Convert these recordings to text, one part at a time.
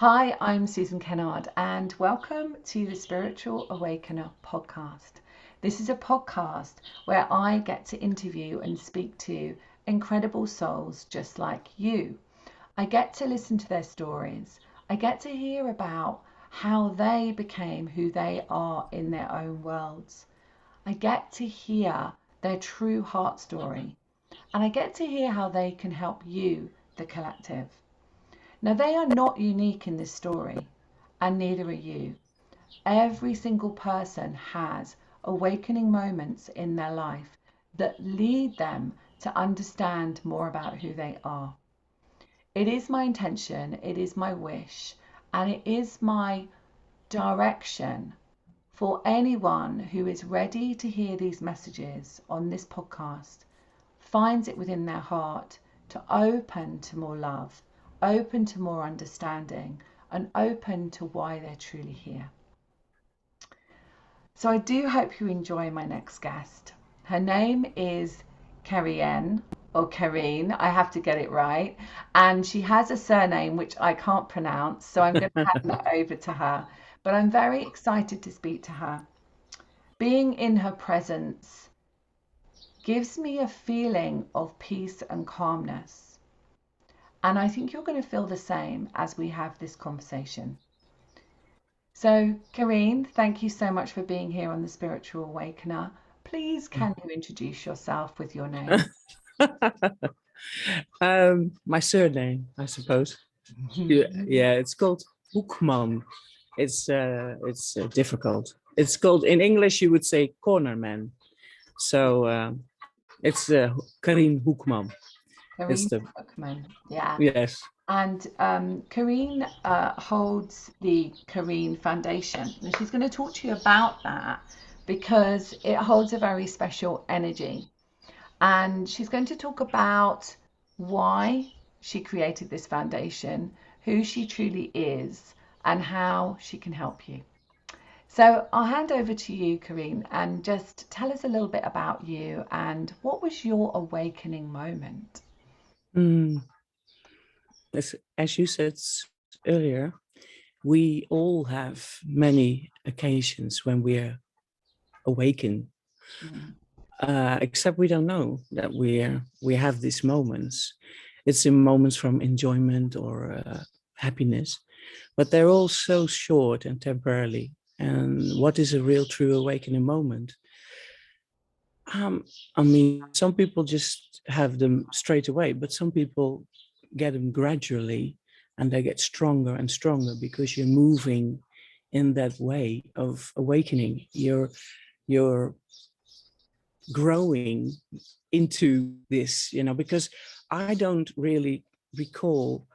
Hi, I'm Susan Kennard, and welcome to the Spiritual Awakener podcast. This is a podcast where I get to interview and speak to incredible souls just like you. I get to listen to their stories. I get to hear about how they became who they are in their own worlds. I get to hear their true heart story, and I get to hear how they can help you, the collective. Now, they are not unique in this story, and neither are you. Every single person has awakening moments in their life that lead them to understand more about who they are. It is my intention, it is my wish, and it is my direction for anyone who is ready to hear these messages on this podcast, finds it within their heart to open to more love, open to more understanding, and open to why they're truly here. So I do hope you enjoy my next guest. Her name is Carien or Carien, I have to get it right. And she has a surname which I can't pronounce, so I'm going to hand that over to her. But I'm very excited to speak to her. Being in her presence gives me a feeling of peace and calmness. And I think you're going to feel the same as we have this conversation. So, Karine, thank you so much for being here on the Spiritual Awakener. Please, can you introduce yourself with your name? My surname, I suppose. Yeah, it's called Hoekman. It's difficult. It's called in English. You would say corner man. So it's Carien Hoekman. It's Karine the Hoekman, yeah. yes. And Karine holds the Karine Foundation. And she's going to talk to you about that because it holds a very special energy. And she's going to talk about why she created this foundation, who she truly is, and how she can help you. So I'll hand over to you, Karine, and just tell us a little bit about you and what was your awakening moment? Mm, as you said earlier, we all have many occasions when we're awakened. Mm. Except we don't know that we have these moments. It's in moments from enjoyment or happiness, but they're all so short and temporarily. And what is a real true awakening moment? Um, I mean, some people just have them straight away, but some people get them gradually and they get stronger and stronger because you're moving in that way of awakening. You're growing into this, because I don't really recall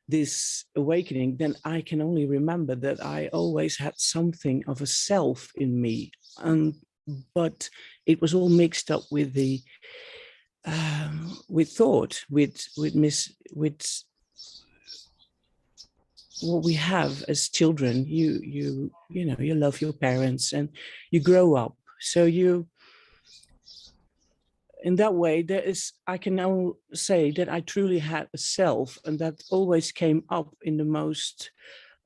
this awakening, then I can only remember that I always had something of a self in me. But it was all mixed up with the with thought, with what we have as children. You love your parents and you grow up. So you in that way, I can now say that I truly had a self, and that always came up in the most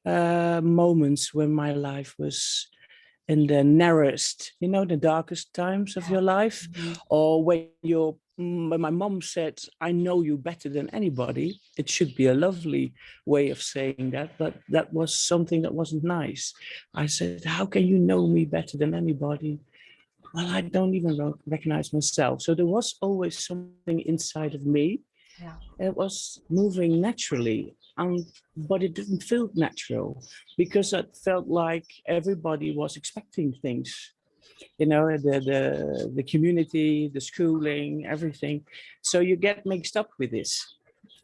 moments when my life was in the narrowest, the darkest times of your life, Mhm. or when my mom said, "I know you better than anybody." It should be a lovely way of saying that, but that was something that wasn't nice. I said, "How can you know me better than anybody?" Well, I don't even recognize myself. So there was always something inside of me. Yeah. It was moving naturally, but it didn't feel natural because it felt like everybody was expecting things. The community, the schooling, everything. So you get mixed up with this.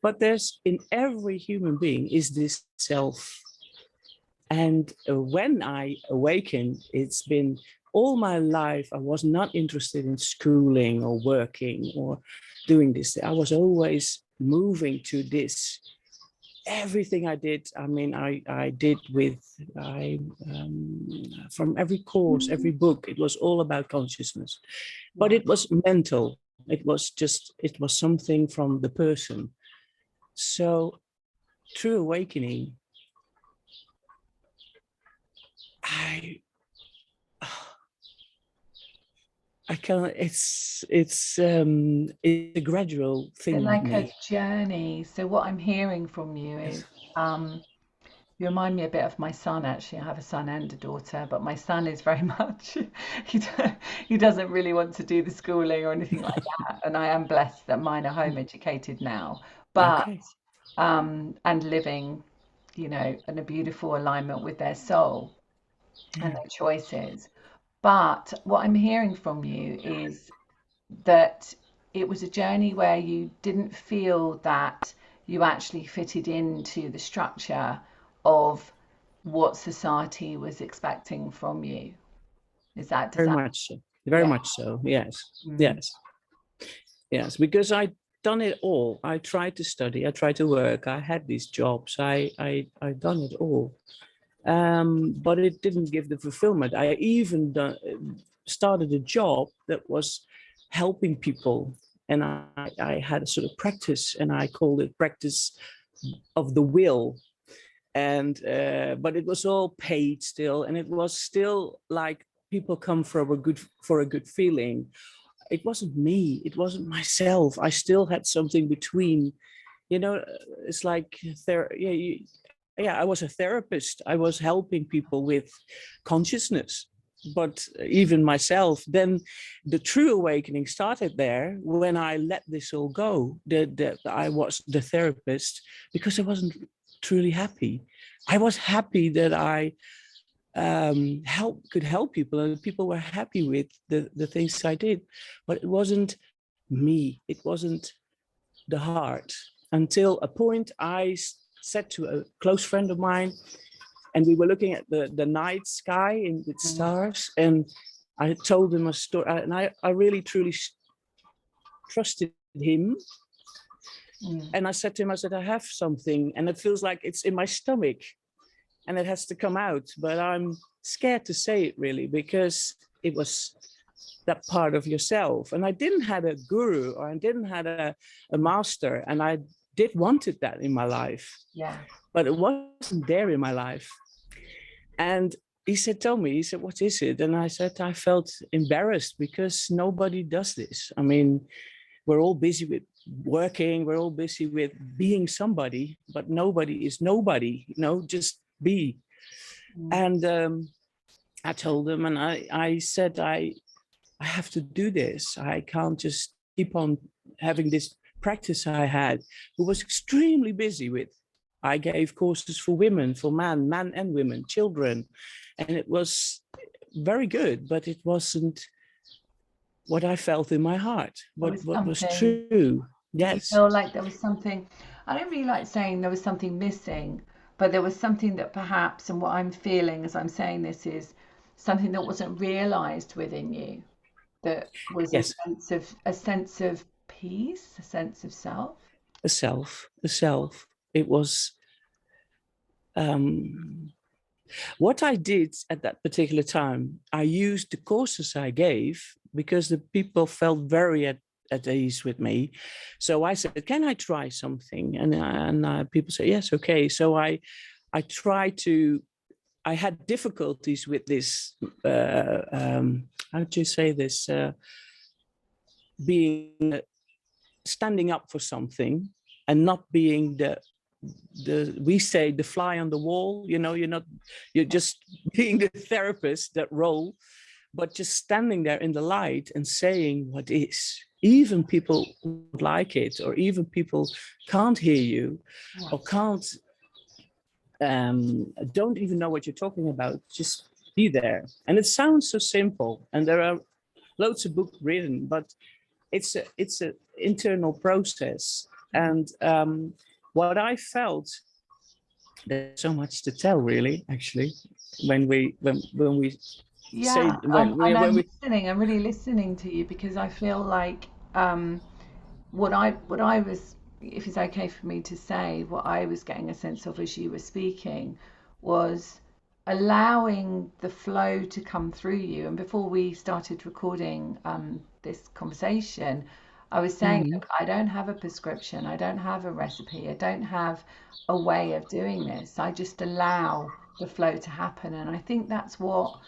But there's in every human being is this self. And when I awakened, it's been all my life, I was not interested in schooling or working or doing this. I was always moving to this. Everything I did, I mean, I did from every course, every book, it was all about consciousness. But Wow. it was mental. It was something from the person. So true awakening I can't. It's a gradual thing with Like a me. journey. So what I'm hearing from you is, Yes. you remind me a bit of my son, actually. I have a son and a daughter, but my son is very much, he, he doesn't really want to do the schooling or anything like that. And I am blessed that mine are home educated now, but, Okay. and living, you know, in a beautiful alignment with their soul and Yeah. their choices. But what I'm hearing from you is that it was a journey where you didn't feel that you actually fitted into the structure of what society was expecting from you. Is that, does Very that, much so. Very yeah. much so. Yes. Mm, Yes. Yes. Because I done it all. I tried to study. I tried to work. I had these jobs. I done it all. But it didn't give the fulfillment. I even started a job that was helping people, and I had a sort of practice, and I called it practice of the will. And but it was all paid still, and it was still like people come for a good feeling. It wasn't me. It wasn't myself. I still had something between. You know, it's like yeah, I was a therapist. I was helping people with consciousness, but even myself. Then the true awakening started there when I let this all go. That I was the therapist because I wasn't truly happy. I was happy that I could help people, and people were happy with the things I did, but it wasn't me. It wasn't the heart, until a point I said to a close friend of mine, and we were looking at the night sky with mm, stars, and I told him a story, and I really truly trusted him. mm. And I said to him, I said, I have something, and it feels like it's in my stomach, and it has to come out, but I'm scared to say it really, because it was that part of yourself. And I didn't have a guru, or I didn't have a master, and I did wanted that in my life, Yeah. but it wasn't there in my life. And he said, tell me, he said, what is it? And I said, I felt embarrassed because nobody does this. I mean, we're all busy with working, we're all busy with being somebody, but nobody is nobody, you know, just be. Mm. And I told him, and I said, I have to do this. I can't just keep on having this practice I had, who was extremely busy with. I gave courses for women, for men and women, children, and it was very good, but it wasn't what I felt in my heart, There was what was something, true. did you Yes, feel like there was something, I don't really like saying there was something missing, but there was something that perhaps, and what I'm feeling as I'm saying this is something that wasn't realized within you, that was yes, a sense of peace, a sense of self. a self. It was um, what I did at that particular time. I used the courses I gave because the people felt very at ease with me. So I said, can I try something? And people say, yes, okay. So I tried to, I had difficulties with this, how do you say this, being, standing up for something and not being the we say the fly on the wall, you know, you're just being the therapist, that role, but just standing there in the light and saying what is, even people would like it, or even people can't hear you, or Yes. can't don't even know what you're talking about, just be there. And it sounds so simple, and there are loads of books written, but it's a internal process. And what I felt, there's so much to tell, really, actually, when we say Yeah, and when I'm we listening. I'm really listening to you because I feel like what I was, if it's okay for me to say, what I was getting a sense of as you were speaking was allowing the flow to come through you. And before we started recording this conversation, I was saying, Mhm. look, I don't have a prescription, I don't have a recipe, I don't have a way of doing this. I just allow the flow to happen. And I think that's what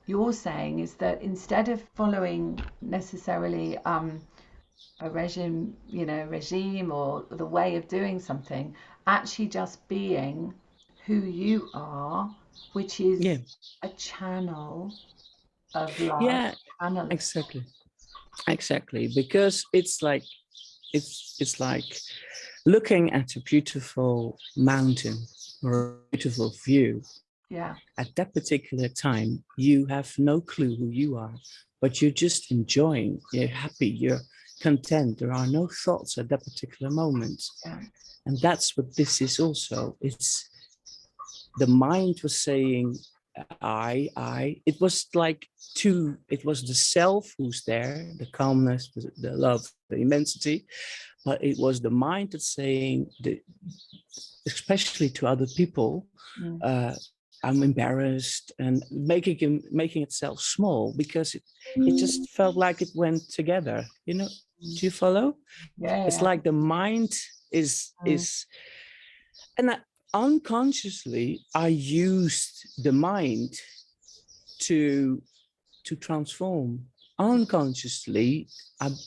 you're saying, is that instead of following necessarily a regime or the way of doing something, actually just being who you are, which Yeah, is a channel of love, yeah, channel of exactly. Because it's like looking at a beautiful mountain or a beautiful view. yeah, At that particular time, you have no clue who you are, but you're just enjoying, you're happy, you're content. There are no thoughts at that particular moment. yeah, And that's what this is also. It's the mind was saying, I. It was like it was the self who's there, the calmness, the love, the immensity, but it was the mind that's saying, especially to other people, mm, I'm embarrassed, and making itself small because it just felt like it went together. Do you follow? yeah, It's yeah, like the mind mm, is, and unconsciously I used the mind to transform. Unconsciously,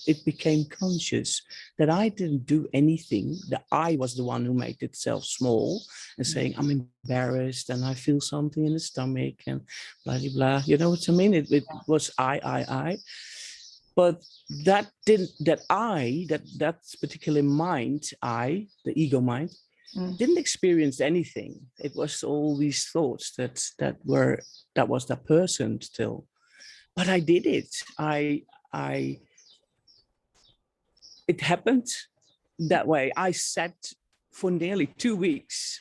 it became conscious that I didn't do anything, that I was the one who made itself small and mm, saying, I'm embarrassed and I feel something in the stomach and blah, blah, blah. You know what I mean? It was I. But that particular mind, the ego mind, mm, didn't experience anything. It was all these thoughts that was that person still. But I did it. I It happened that way. I sat for nearly 2 weeks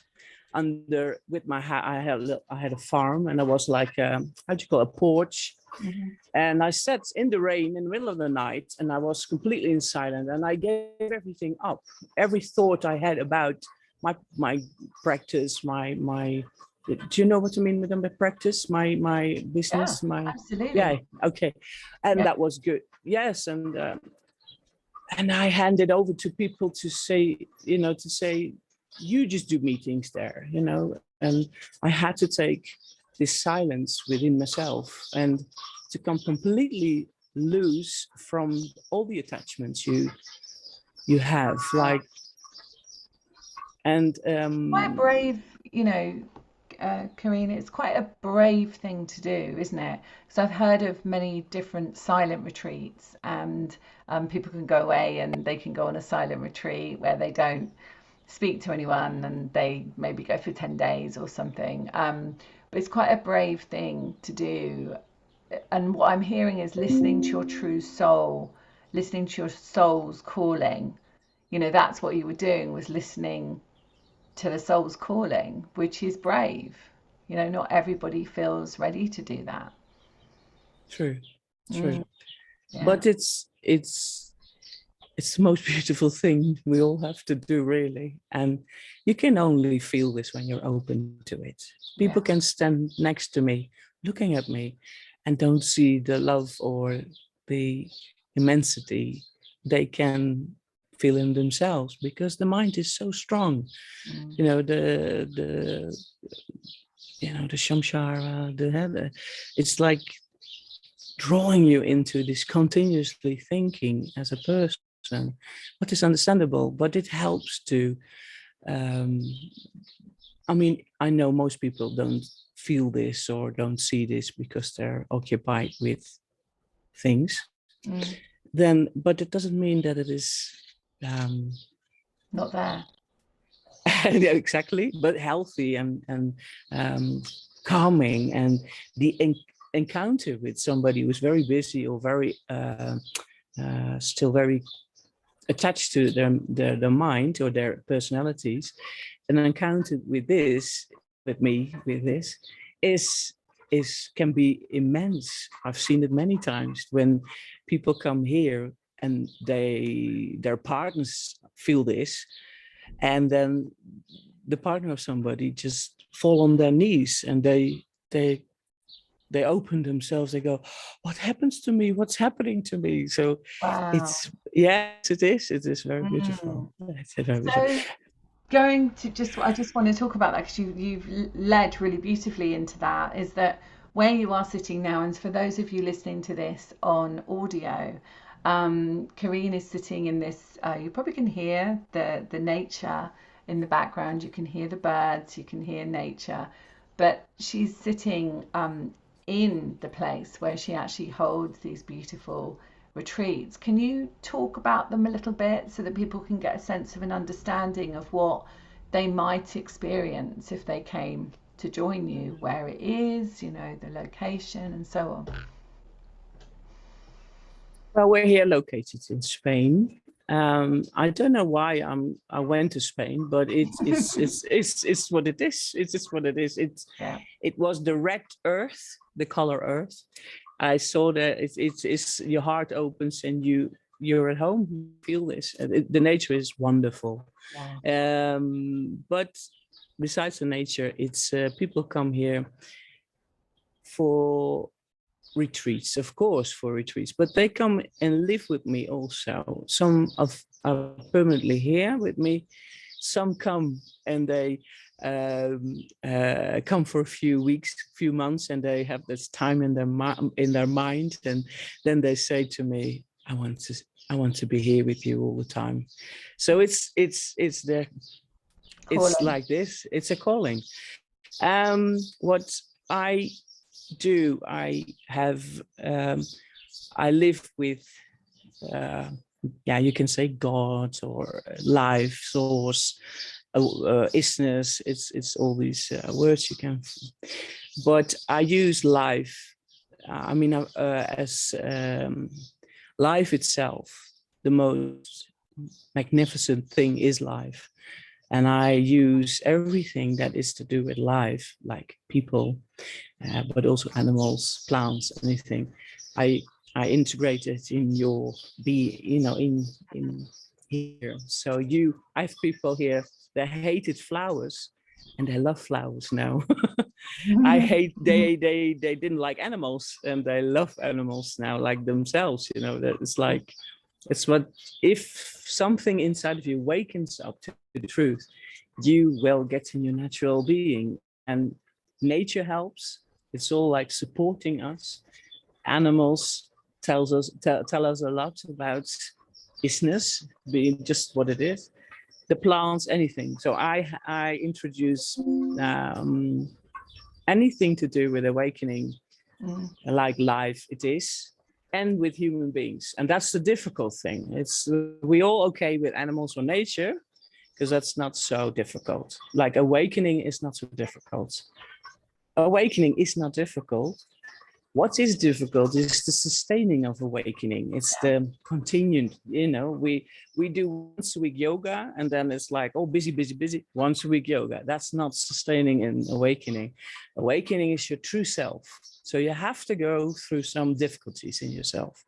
under with my hat. I had a farm, and I was like how do you call it, a porch. mhm. And I sat in the rain in the middle of the night, and I was completely in silence, and I gave everything up. Every thought I had about my practice, my do you know what I mean with my practice, my Yeah, business, my absolutely. yeah, okay. And Yeah, that was good. Yes. And I handed over to people to say, you just do meetings there, and I had to take this silence within myself and to come completely loose from all the attachments you have, like, and quite a brave, Karina, it's quite a brave thing to do, isn't it? Because I've heard of many different silent retreats, and people can go away and they can go on a silent retreat where they don't speak to anyone and they maybe go for 10 days or something. But it's quite a brave thing to do. And what I'm hearing is listening to your true soul, listening to your soul's calling. That's what you were doing, was listening to the soul's calling, which is brave. Not everybody feels ready to do that. true, true. Mm, yeah, But it's the most beautiful thing we all have to do, really. And you can only feel this when you're open to it. yeah. People can stand next to me, looking at me, and don't see the love or the immensity they can feel in themselves, because the mind is so strong. Mm, The the shamshara, it's like drawing you into this continuously thinking as a person, what is understandable, but it helps to, um, I mean, I know most people don't feel this or don't see this because they're occupied with things. mm, Then, but it doesn't mean that it is, um, not there. yeah, exactly, but healthy and calming. And the encounter with somebody who's very busy or very still very attached to their mind or their personalities, an encounter with this is can be immense. I've seen it many times when people come here and their partners feel this, and then the partner of somebody just fall on their knees and they open themselves. They go, what happens to me? What's happening to me? So Wow. it's, yes, it is very Mm. beautiful. It's very beautiful. So I just want to talk about that because you've led really beautifully into that, is that where you are sitting now, and for those of you listening to this on audio, Carien is sitting in this, you probably can hear the nature in the background, you can hear the birds, you can hear nature, but she's sitting in the place where she actually holds these beautiful retreats. Can you talk about them a little bit so that people can get a sense of an understanding of what they might experience if they came to join you, where it is, you know, the location and so on? Well, we're here located in Spain. I don't know why I went to Spain, but it's what it is. It's just what it is. It was the red earth, the color earth. I saw that it's your heart opens and you're at home. You feel this. The nature is wonderful. Yeah. But besides the nature, it's people come here for retreats, of course, for retreats, but they come and live with me also. Some are permanently here with me. Some come and they come for a few weeks, few months, and they have this time in their mind, and then they say to me, I want to be here with you all the time. So it's like this. It's a calling. What I do, I live with you can say God or life source, isness. It's all these words you can, but I use life. As life itself. The most magnificent thing is life. And I use everything that is to do with life, like people, but also animals, plants, anything. I integrate it in your in here. So I have people here that hated flowers, and they love flowers now. They didn't like animals, and they love animals now, like themselves. You know, that it's like, it's what, if something inside of you wakens up to the truth, you will get in your natural being, and nature helps. It's all like supporting us. Animals tell us a lot about isness, being just what it is. The plants, anything. So I introduce anything to do with awakening, like life it is, and with human beings. And that's the difficult thing. It's we all okay with animals or nature, because that's not so difficult. Like awakening is not so difficult. Awakening is not difficult. What is difficult is the sustaining of awakening. It's the continued, we do once a week yoga, and then it's like, oh, busy, busy, busy, once a week yoga. That's not sustaining in awakening. Awakening is your true self. So you have to go through some difficulties in yourself.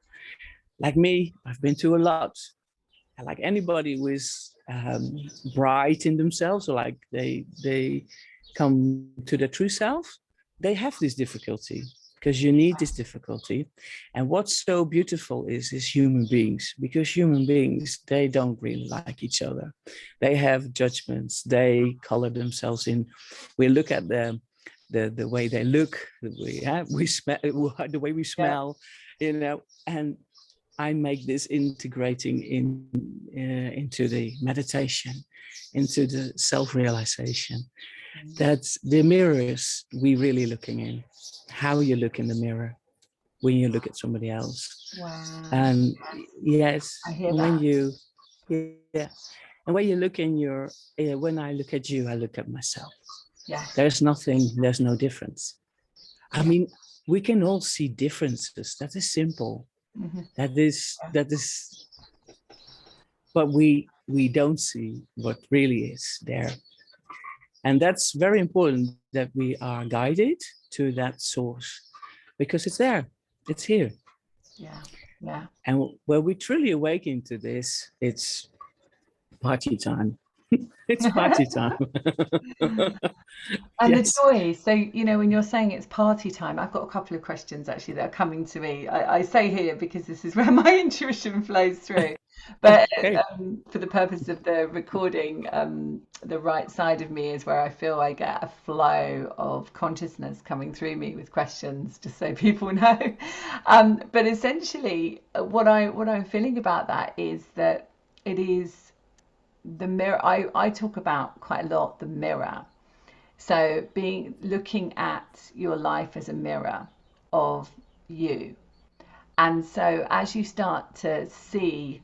Like me, I've been through a lot. Like anybody who is bright in themselves, or like they come to their true self, they have this difficulty, because you need this difficulty. And what's so beautiful is human beings, because human beings, they don't really like each other. They have judgments. They color themselves in. We look at the way they look, we smell, the way we smell, and I make this integrating into the meditation, into the self-realization. That's the mirrors we really looking in. How you look in the mirror when you look at somebody else. Wow. And yes, I hear when that. and when you look in your, when I look at you, I look at myself. Yeah. There's no difference. I mean, we can all see differences. That is simple. Mm-hmm. That is, but we don't see what really is there. And that's very important, that we are guided to that source, because it's there, it's here. Yeah. And when we truly awaken to this, it's party time. It's party time. And yes. The joy. So, when you're saying it's party time, I've got a couple of questions actually that are coming to me. I say here because this is where my intuition flows through. But Okay. for the purpose of the recording, the right side of me is where I feel I get a flow of consciousness coming through me with questions, just so people know. But essentially, what I'm feeling about that is that it is the mirror. I talk about quite a lot the mirror. So looking at your life as a mirror of you. And so as you start to see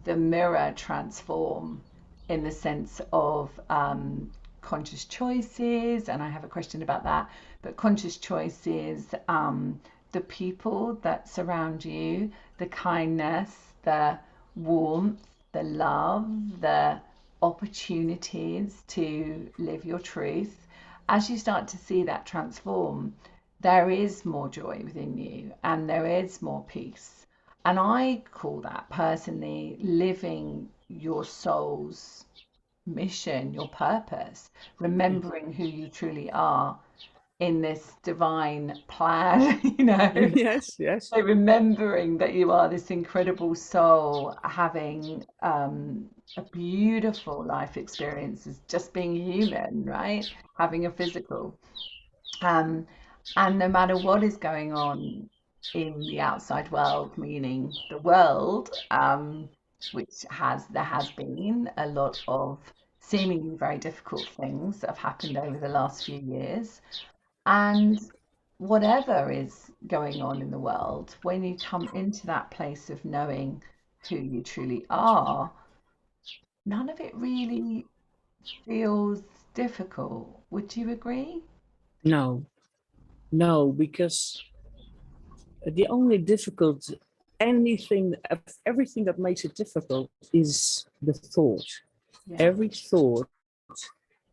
the mirror transform in the sense of conscious choices, and I have a question about that, but conscious choices, the people that surround you, the kindness, the warmth, the love, the opportunities to live your truth. As you start to see that transform, there is more joy within you and there is more peace. And I call that personally living your soul's mission, your purpose, remembering who you truly are in this divine plan, you know. Yes, yes. So remembering that you are this incredible soul having a beautiful life experience as just being human, right? Having a physical. Um, and no matter what is going on in the outside world, meaning the world, which there has been a lot of seemingly very difficult things that have happened over the last few years. And whatever is going on in the world, when you come into that place of knowing who you truly are, none of it really feels difficult. Would you agree? No, no, because the only difficult anything, everything that makes it difficult is the thought. Yeah. Every thought,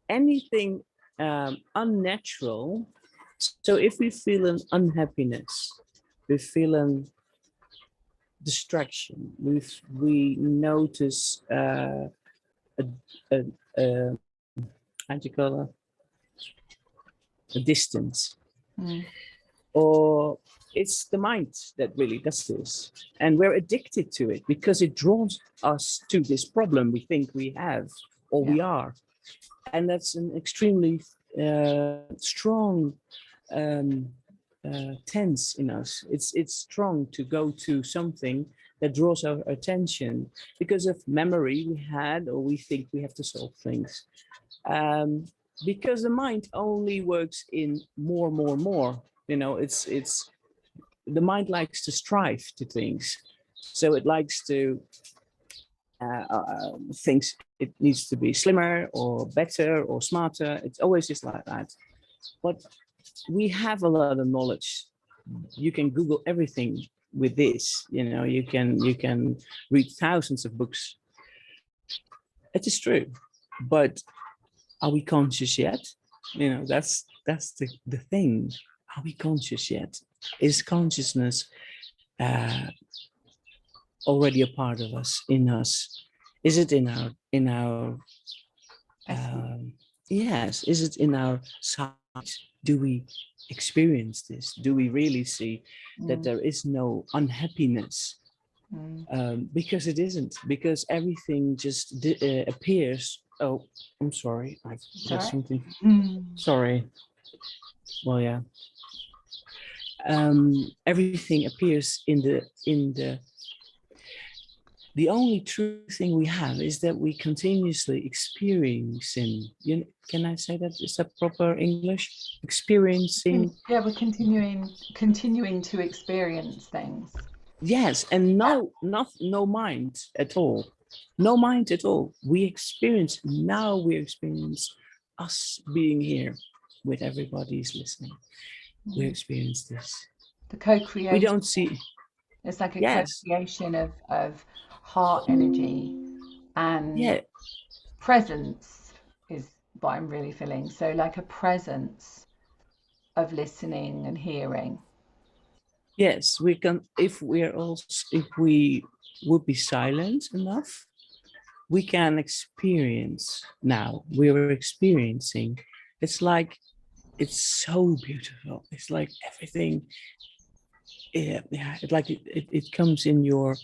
anything unnatural. So if we feel an unhappiness, we feel an distraction, we notice a, a, a how do you call it, a distance, Mm. or it's the mind that really does this, and we're addicted to it because it draws us to this problem we think we have or Yeah. we are, and that's an extremely strong tense in us. It's strong to go to something that draws our attention because of memory we had, or we think we have to solve things. Um, because the mind only works in more, more, more. You know, it's the mind likes to strive to things, so it likes to thinks it needs to be slimmer or better or smarter. It's always just like that. But we have a lot of knowledge. You can Google everything with this. You know, you can read thousands of books. It is true, but are we conscious yet? You know, that's the thing. Are we conscious yet? Is consciousness uh, already a part of us, in us? Is it in our yes, is it in our sight? Do we experience this? Do we really see that Mm. there is no unhappiness? Mm. Because it isn't, because everything just appears. Oh, I'm sorry, I've got Sorry. something. Mm. Sorry. Well, yeah. Everything appears the only true thing we have is that we continuously experiencing. Can I say that? Is that proper English? Experiencing. Yeah, we're continuing to experience things. Yes, and no mind at all. No mind at all. We experience us being here with everybody's listening. We Mm. experience this. The We co-creation. don't see. It's like a Yes. co-creation of heart energy and Yeah. presence is what I'm really feeling. So like a presence of listening and hearing. Yes, we can. If we would be silent enough, we can experience. Now we're experiencing. It's like it's so beautiful. It's like everything. Yeah, yeah. It comes in your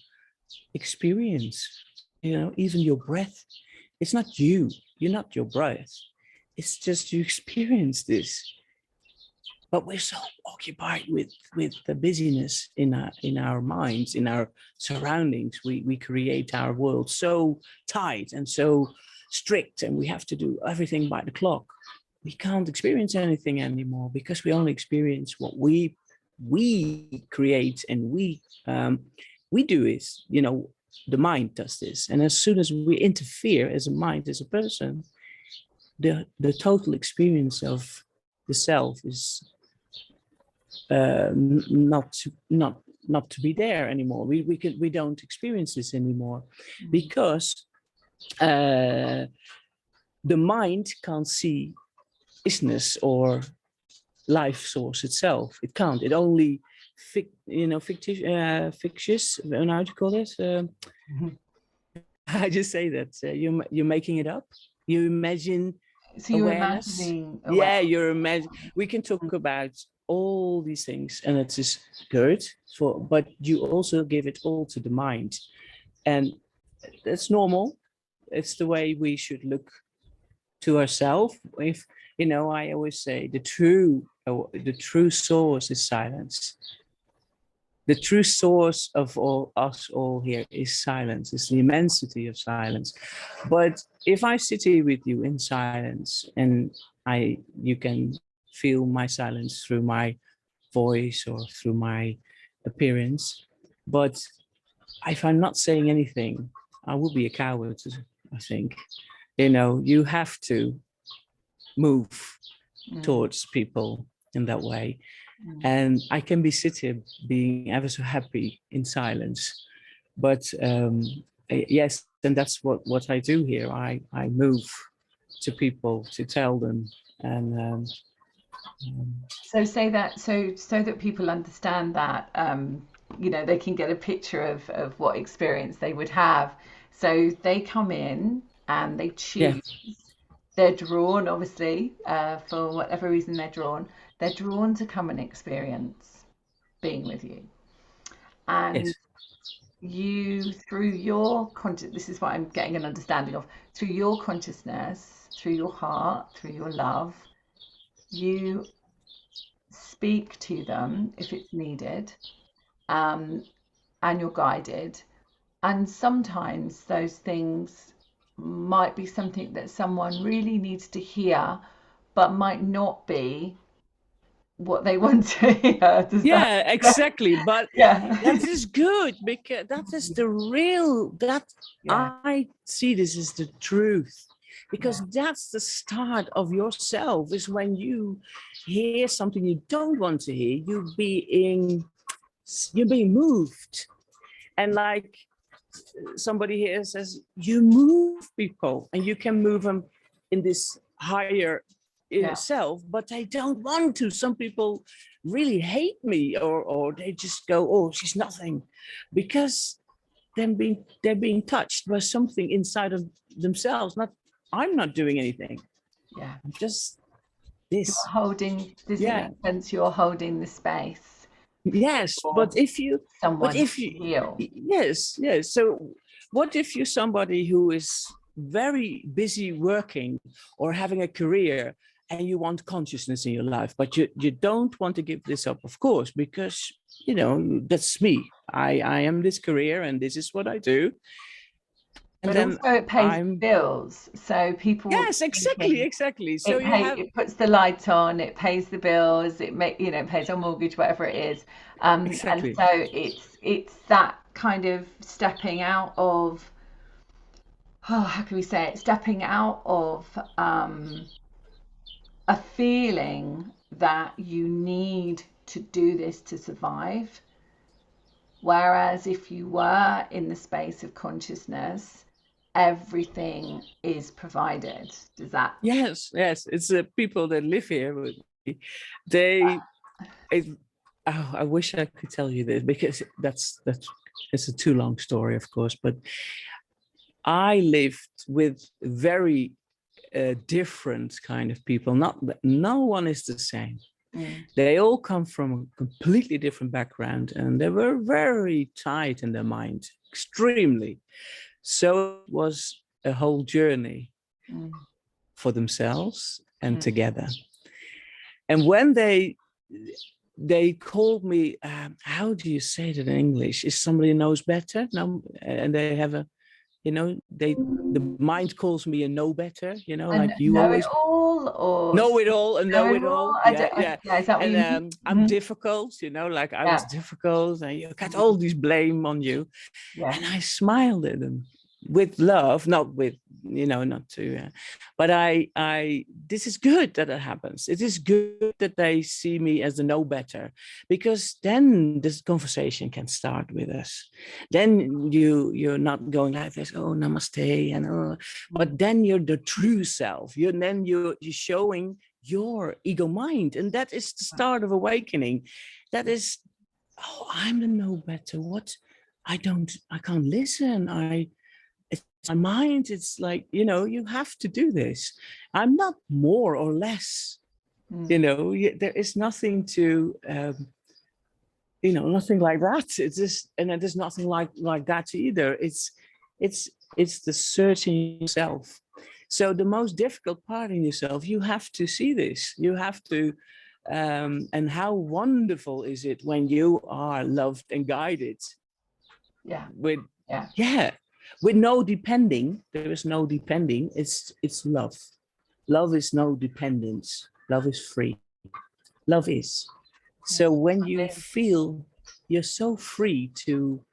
experience, even your breath. It's not you, you're not your breath. It's just you experience this. But we're so occupied with the busyness in our minds, in our surroundings. We create our world so tight and so strict, and we have to do everything by the clock. We can't experience anything anymore because we only experience what we create, and we do is, the mind does this. And as soon as we interfere as a mind, as a person, the total experience of the self is not to be there anymore. We don't experience this anymore because the mind can't see business or life source itself. It can't. It only fictitious. How do you call this? I just say that you're making it up. You imagine. So you're awareness. imagining Yeah, you're imagining. We can talk about all these things, and it is good but you also give it all to the mind, and that's normal. It's the way we should look to ourselves. If I always say the true source is silence. The true source of us all here is silence. It's the immensity of silence. But if I sit here with you in silence, and you can feel my silence through my voice or through my appearance, but if I'm not saying anything, I will be a coward, I think. You have to move towards people in that way. And I can be sitting being ever so happy in silence. But yes, and that's what I do here. I move to people to tell them. And so that people understand that they can get a picture of what experience they would have. So they come in and they choose. Yeah. They're drawn, obviously, for whatever reason they're drawn to come and experience being with you. And yes. You, through your this is what I'm getting an understanding of, through your consciousness, through your heart, through your love, you speak to them if it's needed, and you're guided. And sometimes those things might be something that someone really needs to hear, but might not be what they want to hear. Exactly. But that is good, because that is the real, I see this as the truth, because that's the start of yourself, is when you hear something you don't want to hear, you're being moved. And like somebody here says, you move people, and you can move them in this higher self, but they don't want to. Some people really hate me, or they just go, oh, she's nothing, because they're being touched by something inside of themselves. I'm not doing anything. I'm just this. You're holding. Does it make sense? You're holding the space. Yes, but if you heal. Yes. So what if you're somebody who is very busy working or having a career, and you want consciousness in your life, but you don't want to give this up, of course, because that's me. I am this career, and this is what I do. And but then also it pays bills, so people. Yes, exactly. So it puts the light on, it pays the bills, it pays our mortgage, whatever it is. Exactly. And so it's that kind of stepping out of, how can we say it? Stepping out of a feeling that you need to do this to survive. Whereas if you were in the space of consciousness, everything is provided. Does that? Yes. It's the people that live here with me. I wish I could tell you this, because it's a too long story, of course. But I lived with very different kind of people. No one is the same. They all come from a completely different background, and they were very tight in their mind, extremely. So it was a whole journey for themselves and together. And when they called me, how do you say it in English? Is somebody knows better? No, and they have a, the mind calls me a know better, And like you know it always all, or know it all and know it all. Yeah, yeah. yeah, is that what you mean? And I'm difficult, like I was difficult, and you got all this blame on you. Yeah. And I smiled at them with love, not with, not to, but this is good that it happens. It is good that they see me as the know better, because then this conversation can start with us. Then you're not going like this, oh, namaste, and but then you're the true self. You're showing your ego mind, and that is the start of awakening. That is, oh, I'm the know better. What? I can't listen. It's my mind. It's like, you have to do this. I'm not more or less, there is nothing to, nothing like that. It's just, and it is nothing like that either. It's the searching yourself. So the most difficult part in yourself, you have to see this. You have to, and how wonderful is it when you are loved and guided. Yeah. With no depending. There is no depending. It's love. Love is no dependence. Love is free. Love is. So when you feel you're so free to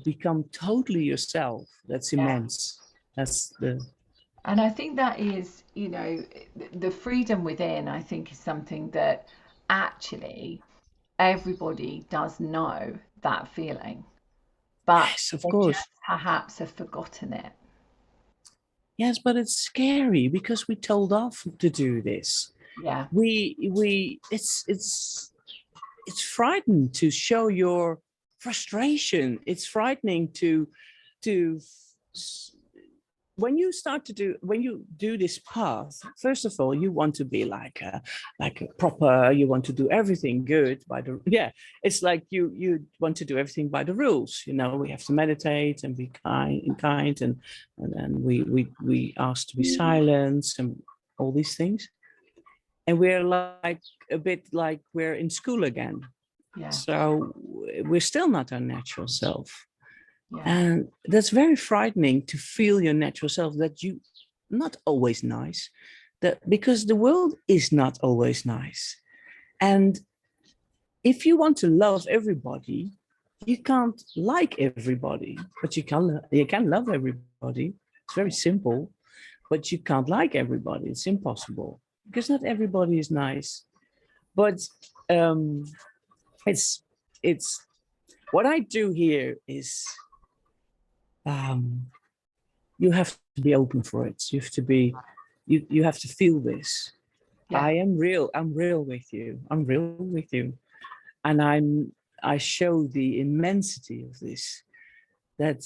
become totally yourself, that's immense. That's the. And I think that is, the freedom within, I think, is something that actually everybody does know that feeling, but Yes, of they course. just perhaps have forgotten it. Yes, but it's scary because we told off to do this. Yeah. It's frightening to show your frustration. It's frightening to when you do this path. First of all, you want to be like a proper. You want to do everything good by the. It's like you want to do everything by the rules. We have to meditate and be kind, and then we ask to be silent and all these things. And we're like a bit like we're in school again. Yeah. So we're still not our natural self. Yeah. And that's very frightening to feel your natural self, that you not always nice, because the world is not always nice. And if you want to love everybody, you can't like everybody, but you can love everybody. It's very simple, but you can't like everybody. It's impossible, because not everybody is nice. But it's what I do here is, you have to be open for it. You have to be, you have to feel this. Yeah. I'm real with you. I'm real with you. And I show the immensity of this, that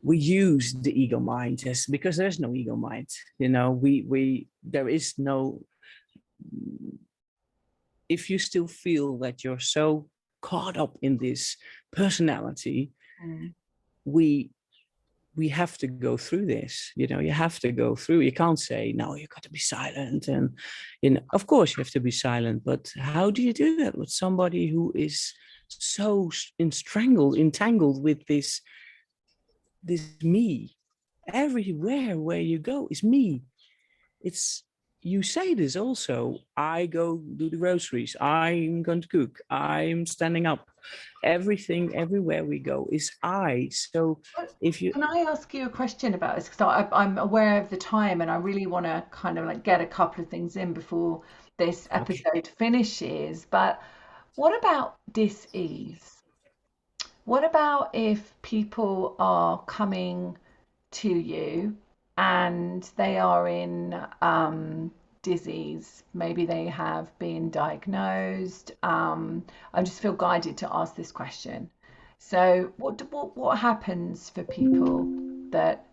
we use the ego mind because there's no ego mind. There is no, if you still feel that you're so caught up in this personality, we have to go through this. You have to go through. You can't say, no, you got to be silent. And, of course you have to be silent, but how do you do that with somebody who is so entangled with this me? Everywhere where you go is me. You say this also. I go do the groceries. I'm going to cook. I'm standing up. Everything, everywhere we go is I. So can I ask you a question about this? Because I'm aware of the time, and I really want to kind of like get a couple of things in before this episode finishes. But what about dis-ease? What about if people are coming to you and they are in disease? Maybe they have been diagnosed. I just feel guided to ask this question. So what happens for people that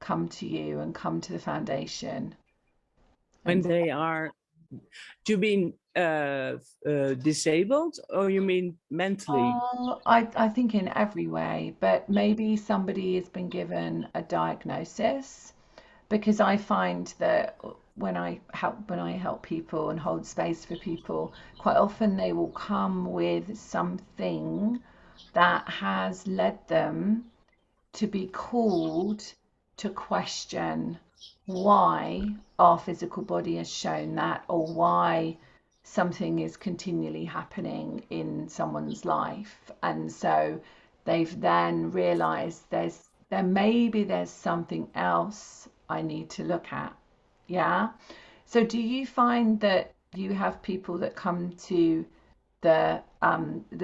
come to you and come to the foundation? When they are Do you mean disabled, or you mean mentally? I think in every way, but maybe somebody has been given a diagnosis, because I find that when I help people and hold space for people, quite often they will come with something that has led them to be called to question why our physical body has shown that, or why something is continually happening in someone's life. And so they've then realized there's something else I need to look at. Yeah. So do you find that you have people that come to the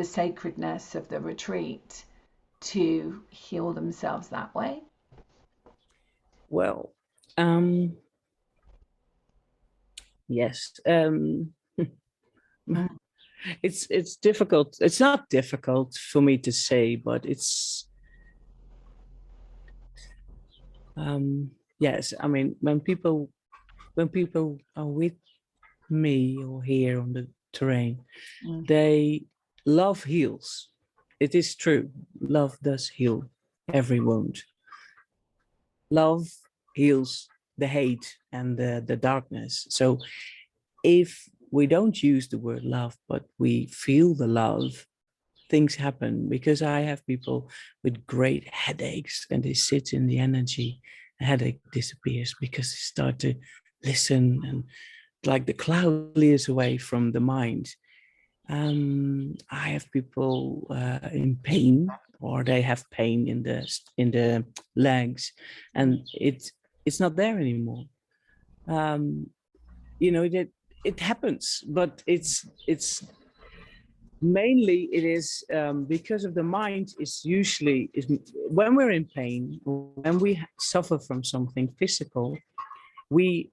sacredness of the retreat to heal themselves that way? Well, yes. Mm, It's difficult. It's not difficult for me to say, but it's yes. I mean, when people are with me or here on the terrain, mm, they love heals. It is true. Love does heal every wound. Love heals the hate and the darkness. So if we don't use the word love, but we feel the love, things happen. Because I have people with great headaches and they sit in the energy, the headache disappears because they start to listen, and like the cloud clears away from the mind. I have people in pain, or they have pain in the legs, and it's not there anymore. Um, you know that it happens, but it's mainly it is because of the mind. Is usually is when we're in pain, when we suffer from something physical, we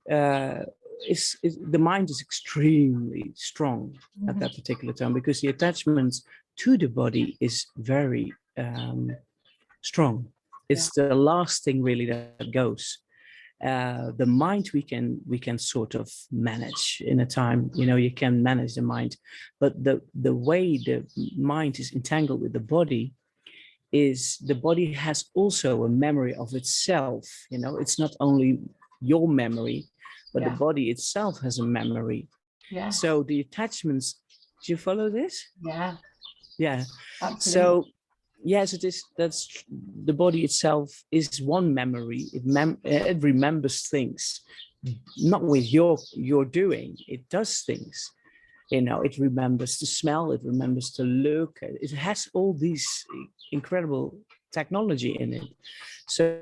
is the mind is extremely strong at mhm. that particular time, because the attachments to the body is very strong. Yeah, It's the last thing really that goes. The mind we can sort of manage in a time. You can manage the mind, but the way the mind is entangled with the body is the body has also a memory of itself. It's not only your memory, but the yeah, body itself has a memory. yes, So the attachments, do you follow this? yeah, Yeah. absolutely. So yes, it is. That's the body itself is one memory. It remembers things, not with your doing. It does things. It remembers to smell. It remembers to look. It has all these incredible technology in it. So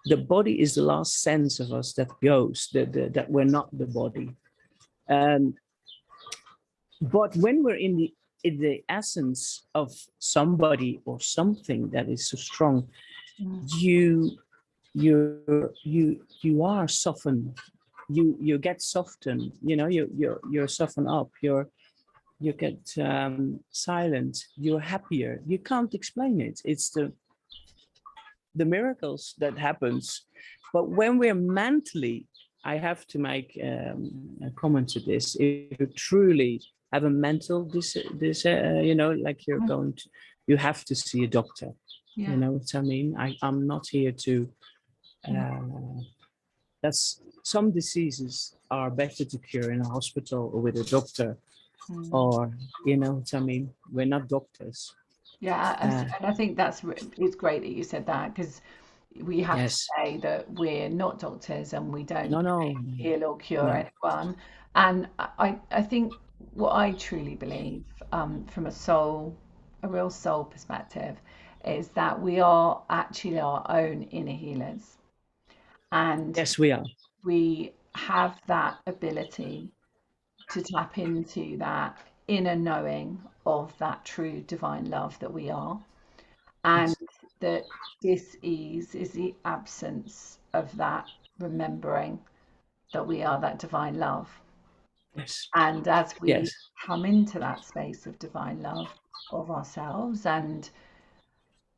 the body is the last sense of us that goes. That we're not the body. Um, but when we're in the essence of somebody or something that is so strong, Mm, you you are softened. You get softened. You're softened up. You get silent. You're happier. You can't explain it. It's the miracles that happens. But when we're mentally, I have to make a comment to this. If you truly have a mental like you're mm, going to, you have to see a doctor. You yeah, know what I mean? I'm not here to. mm, That's some diseases are better to cure in a hospital or with a doctor, mm. or what I mean. We're not doctors. Yeah, Uh, and I think it's great that you said that, because we have to yes. say that we're not doctors and we No. don't No. heal or cure No. anyone. And I think what I truly believe, from a real soul perspective, is that we are actually our own inner healers, and Yes, we are. we have that ability to tap into that inner knowing of that true divine love that we are, and Yes. that dis-ease is the absence of that remembering that we are that divine love. Yes. And as we Yes. come into that space of divine love of ourselves, and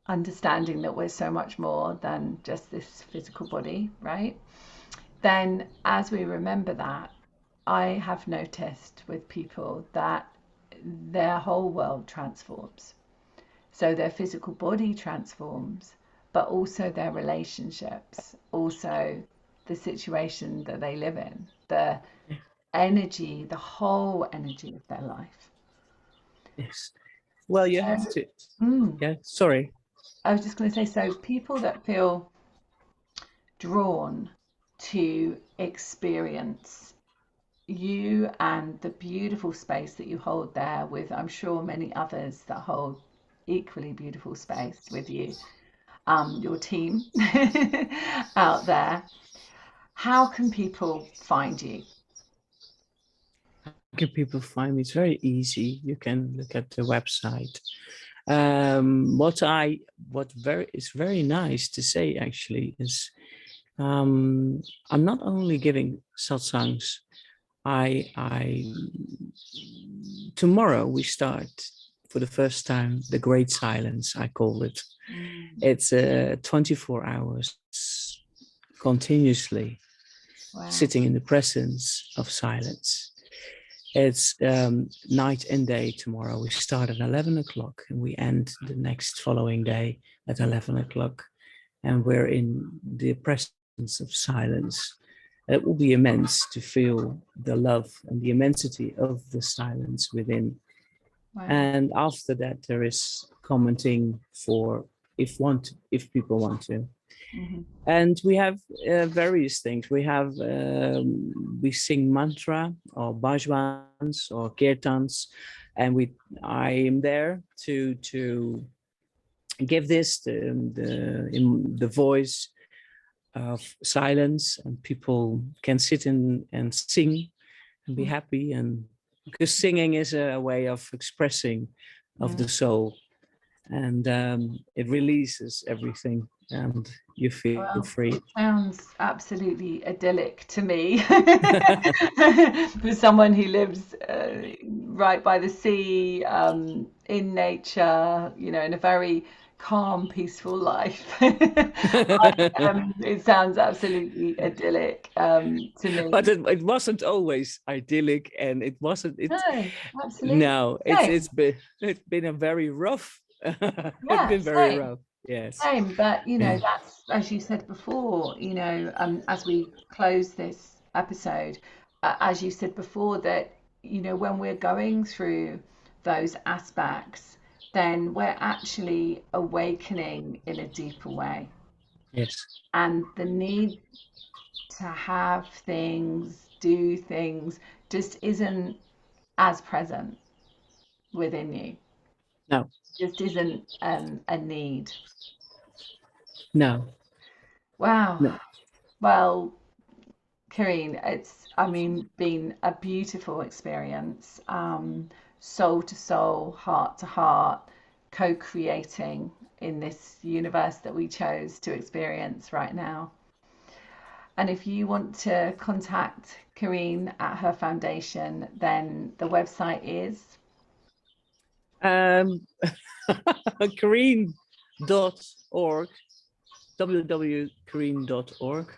understanding that we're so much more than just this physical body, right? Then, as we remember that, I have noticed with people that their whole world transforms. So their physical body transforms, but also their relationships, also the situation that they live in, the energy, the whole energy of their life. Yes. Well, you So, have to. mm, Yeah. Sorry. I was just going to say, so people that feel drawn to experience you and the beautiful space that you hold there, with I'm sure many others that hold equally beautiful space with you, your team out there, how can people find you? Can people find me? It's very easy. You can look at the website. What very is very nice to say actually is I'm not only giving satsangs. I tomorrow we start for the first time the Great Silence. I call it. Mm, It's 24 hours continuously wow. sitting in the presence of silence. It's night and day tomorrow. We start at 11 o'clock and we end the next following day at 11 o'clock. And we're in the presence of silence. It will be immense to feel the love and the immensity of the silence within. Wow. And after that, there is commenting for if people want to. Hmm. And we have various things. We sing mantra or bhajans or kirtans, and I am there to give this in the voice of silence, and people can sit in and sing and be happy. And because singing is a way of expressing of the Mm. soul, and it releases everything, and you feel Well, free. it sounds absolutely idyllic to me. For someone who lives right by the sea, in nature, in a very calm, peaceful life. It sounds absolutely idyllic to But me. it wasn't always idyllic, and it wasn't it. No, absolutely. No, Same. it's been a very rough. It's Yeah, been very same. rough. Yes. Same, but Yeah. that's as you said before, as we close this episode, as you said before, that when we're going through those aspects, then we're actually awakening in a deeper way, Yes. and the need to have things, do things, just isn't as present within you. No. Just isn't a need. No. Wow. No. Well, Carien, I mean, been a beautiful experience, soul to soul, heart to heart, co-creating in this universe that we chose to experience right now. And if you want to contact Carien at her foundation, then the website is, Um, Carien.org, www.carien.org.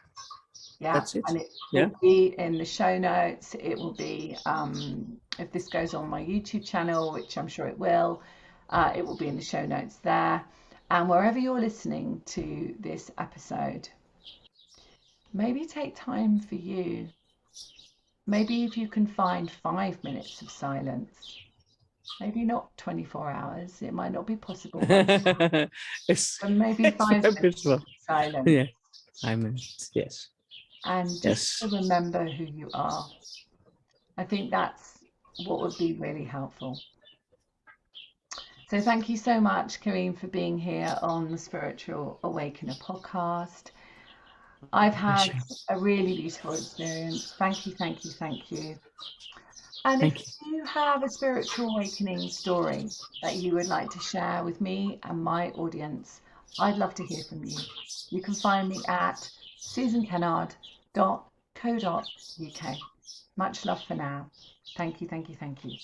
yeah, That's it. and it Yeah. will be in the show notes. It will be, if this goes on my YouTube channel, which I'm sure it will be in the show notes there. And wherever you're listening to this episode, maybe take time for you. Maybe if you can find 5 minutes of silence, maybe not 24 hours, it might not be possible right now, it's but maybe it's five very minutes beautiful. of silence, Yeah. I mean, yes. and just Yes. to remember who you are. I think that's what would be really helpful. So thank you so much, Carien, for being here on the Spiritual Awakener podcast. I've had Pleasure. a really beautiful experience. Thank you, thank you, thank you. And if Thank you. you have a spiritual awakening story that you would like to share with me and my audience, I'd love to hear from you. You can find me at susankennard.co.uk. Much love for now. Thank you, thank you, thank you.